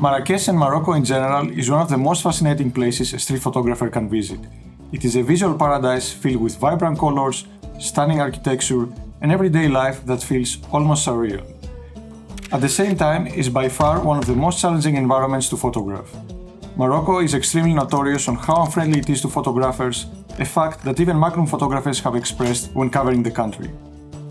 Marrakesh and Morocco in general is one of the most fascinating places a street photographer can visit. It is a visual paradise filled with vibrant colors, stunning architecture, and everyday life that feels almost surreal. At the same time, it is by far one of the most challenging environments to photograph. Morocco is extremely notorious on how unfriendly it is to photographers, a fact that even Magnum photographers have expressed when covering the country.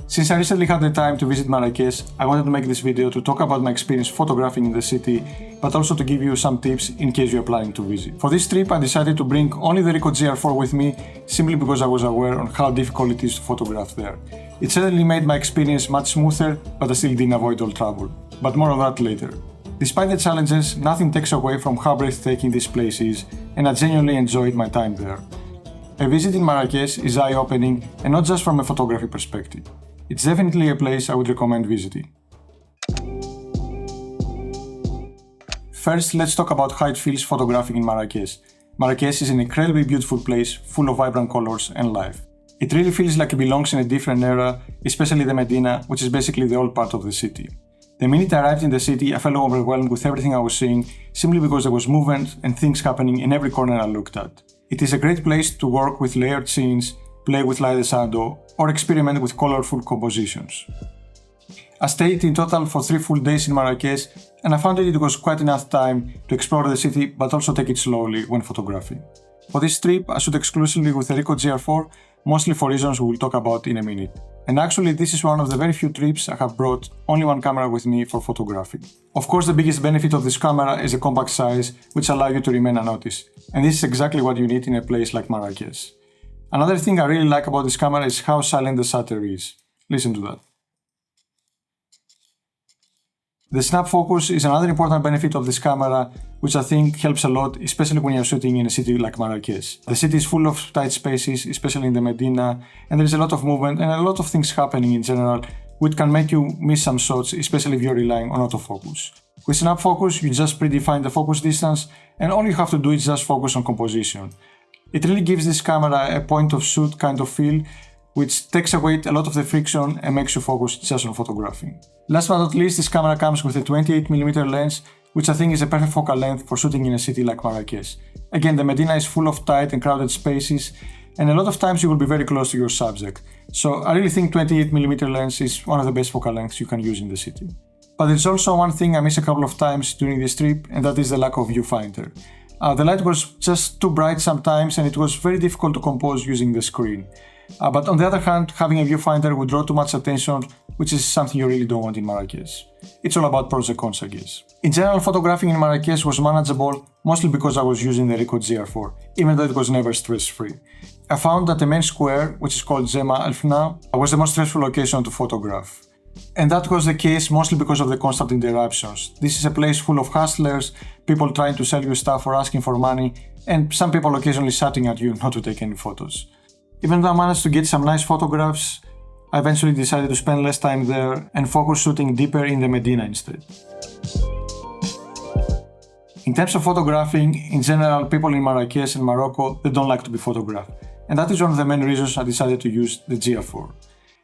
Since I recently had the time to visit Marrakesh, I wanted to make this video to talk about my experience photographing in the city, but also to give you some tips in case you are planning to visit. For this trip, I decided to bring only the Ricoh GR IV with me, simply because I was aware on how difficult it is to photograph there. It certainly made my experience much smoother, but I still didn't avoid all trouble. But more on that later. Despite the challenges, nothing takes away from how breathtaking this place is, and I genuinely enjoyed my time there. A visit in Marrakesh is eye-opening, and not just from a photography perspective. It's definitely a place I would recommend visiting. First, let's talk about how it feels photographing in Marrakesh. Marrakesh is an incredibly beautiful place, full of vibrant colors and life. It really feels like it belongs in a different era, especially the Medina, which is basically the old part of the city. The minute I arrived in the city, I felt overwhelmed with everything I was seeing, simply because there was movement and things happening in every corner I looked at. It is a great place to work with layered scenes, play with light and shadow, or experiment with colorful compositions. I stayed in total for 3 full days in Marrakesh, and I found that it was quite enough time to explore the city but also take it slowly when photographing. For this trip, I shot exclusively with the Ricoh GR IV, mostly for reasons we will talk about in a minute. And actually, this is one of the very few trips I have brought only one camera with me for photography. Of course, the biggest benefit of this camera is the compact size, which allows you to remain unnoticed. And this is exactly what you need in a place like Marrakesh. Another thing I really like about this camera is how silent the shutter is. Listen to that. The snap focus is another important benefit of this camera, which I think helps a lot, especially when you're shooting in a city like Marrakesh. The city is full of tight spaces, especially in the Medina, and there is a lot of movement and a lot of things happening in general, which can make you miss some shots, especially if you're relying on autofocus. With snap focus, you just predefine the focus distance, and all you have to do is just focus on composition. It really gives this camera a point of shoot kind of feel, which takes away a lot of the friction and makes you focus just on photographing. Last but not least, this camera comes with a 28mm lens, which I think is a perfect focal length for shooting in a city like Marrakesh. Again, the Medina is full of tight and crowded spaces, and a lot of times you will be very close to your subject. So I really think 28mm lens is one of the best focal lengths you can use in the city. But there's also one thing I missed a couple of times during this trip, and that is the lack of viewfinder. The light was just too bright sometimes, and it was very difficult to compose using the screen. But on the other hand, having a viewfinder would draw too much attention, which is something you really don't want in Marrakesh. It's all about pros and cons, I guess. In general, photographing in Marrakesh was manageable, mostly because I was using the Ricoh GR IV, even though it was never stress-free. I found that the main square, which is called Zema Al Fna, was the most stressful location to photograph. And that was the case mostly because of the constant interruptions. This is a place full of hustlers, people trying to sell you stuff or asking for money, and some people occasionally shouting at you not to take any photos. Even though I managed to get some nice photographs, I eventually decided to spend less time there and focus shooting deeper in the Medina instead. In terms of photographing, in general, people in Marrakesh and Morocco, they don't like to be photographed. And that is one of the main reasons I decided to use the GR IV.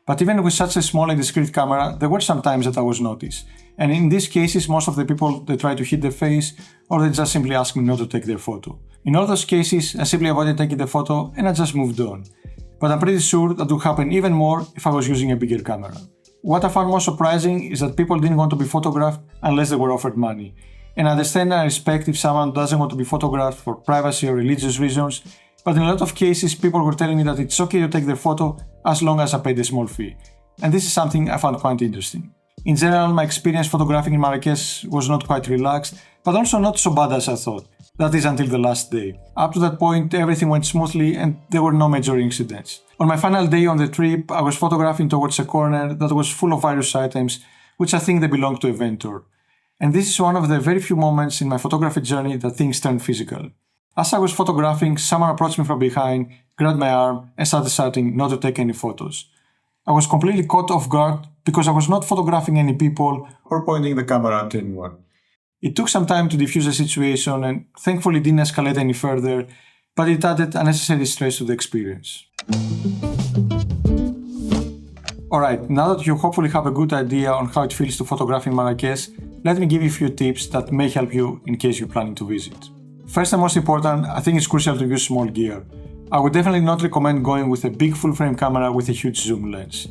But even with such a small and discreet camera, there were some times that I was noticed. And in these cases, most of the people, they try to hit the face, or they just simply ask me not to take their photo. In all those cases, I simply avoided taking the photo and I just moved on. But I'm pretty sure that would happen even more if I was using a bigger camera. What I found most surprising is that people didn't want to be photographed unless they were offered money. And I understand and respect if someone doesn't want to be photographed for privacy or religious reasons, but in a lot of cases people were telling me that it's okay to take their photo as long as I paid a small fee. And this is something I found quite interesting. In general, my experience photographing in Marrakesh was not quite relaxed, but also not so bad as I thought. That is until the last day. Up to that point, everything went smoothly and there were no major incidents. On my final day on the trip, I was photographing towards a corner that was full of various items, which I think they belonged to a vendor. And this is one of the very few moments in my photography journey that things turned physical. As I was photographing, someone approached me from behind, grabbed my arm, and started shouting not to take any photos. I was completely caught off guard because I was not photographing any people or pointing the camera at anyone. It took some time to defuse the situation and thankfully didn't escalate any further, but it added unnecessary stress to the experience. Alright, now that you hopefully have a good idea on how it feels to photograph in Marrakesh, let me give you a few tips that may help you in case you're planning to visit. First and most important, I think it's crucial to use small gear. I would definitely not recommend going with a big full-frame camera with a huge zoom lens.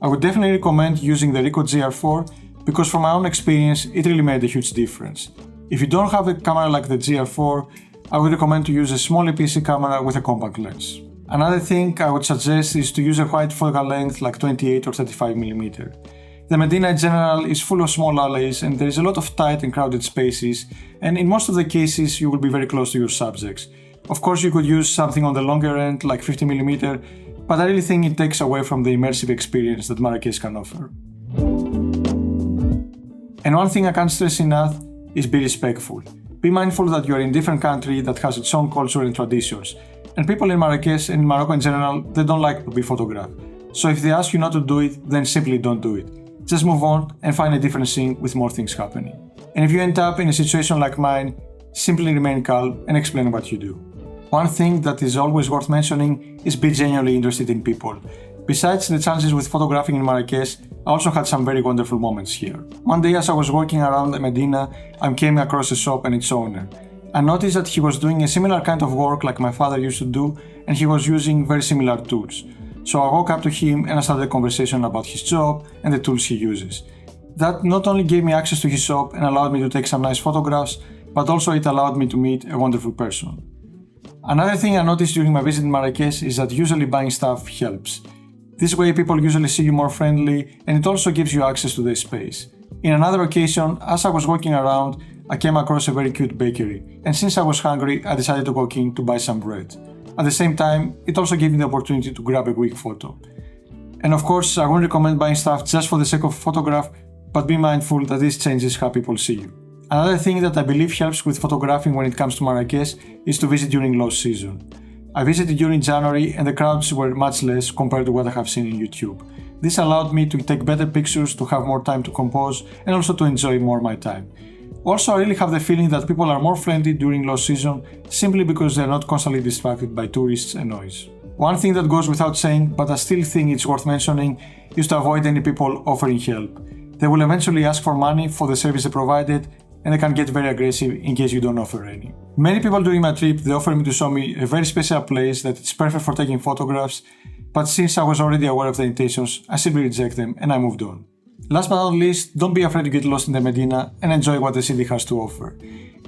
I would definitely recommend using the Ricoh GR IV because from my own experience, it really made a huge difference. If you don't have a camera like the GR4, I would recommend to use a small APS-C camera with a compact lens. Another thing I would suggest is to use a wide focal length like 28 or 35mm. The Medina in general is full of small alleys and there is a lot of tight and crowded spaces, and in most of the cases you will be very close to your subjects. Of course you could use something on the longer end like 50mm, but I really think it takes away from the immersive experience that Marrakesh can offer. And one thing I can't stress enough is be respectful. Be mindful that you are in a different country that has its own culture and traditions. And people in Marrakesh and in Morocco in general, they don't like to be photographed. So if they ask you not to do it, then simply don't do it. Just move on and find a different scene with more things happening. And if you end up in a situation like mine, simply remain calm and explain what you do. One thing that is always worth mentioning is be genuinely interested in people. Besides the challenges with photographing in Marrakesh, I also had some very wonderful moments here. One day as I was walking around Medina, I came across a shop and its owner. I noticed that he was doing a similar kind of work like my father used to do, and he was using very similar tools. So I walked up to him and I started a conversation about his job and the tools he uses. That not only gave me access to his shop and allowed me to take some nice photographs, but also it allowed me to meet a wonderful person. Another thing I noticed during my visit in Marrakesh is that usually buying stuff helps. This way people usually see you more friendly and it also gives you access to their space. In another occasion, as I was walking around, I came across a very cute bakery, and since I was hungry, I decided to walk in to buy some bread. At the same time, it also gave me the opportunity to grab a quick photo. And of course, I won't recommend buying stuff just for the sake of a photograph, but be mindful that this changes how people see you. Another thing that I believe helps with photographing when it comes to Marrakesh is to visit during low season. I visited during January and the crowds were much less compared to what I have seen on YouTube. This allowed me to take better pictures, to have more time to compose, and also to enjoy more my time. Also, I really have the feeling that people are more friendly during low season simply because they are not constantly distracted by tourists and noise. One thing that goes without saying, but I still think it's worth mentioning, is to avoid any people offering help. They will eventually ask for money for the service they provided, and they can get very aggressive in case you don't offer any. Many people during my trip, they offered me to show me a very special place that it's perfect for taking photographs, but since I was already aware of their intentions, I simply reject them and I moved on. Last but not least, don't be afraid to get lost in the Medina and enjoy what the city has to offer.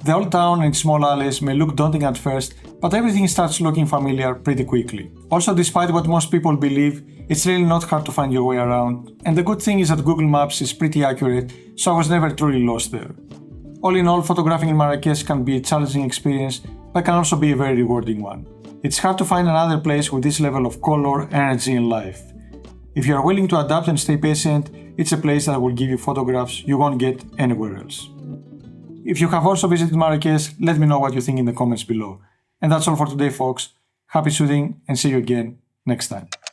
The old town and its small alleys may look daunting at first, but everything starts looking familiar pretty quickly. Also, despite what most people believe, it's really not hard to find your way around, and the good thing is that Google Maps is pretty accurate, so I was never truly lost there. All in all, photographing in Marrakesh can be a challenging experience, but can also be a very rewarding one. It's hard to find another place with this level of color, energy and life. If you are willing to adapt and stay patient, it's a place that will give you photographs you won't get anywhere else. If you have also visited Marrakesh, let me know what you think in the comments below. And that's all for today, folks. Happy shooting and see you again next time.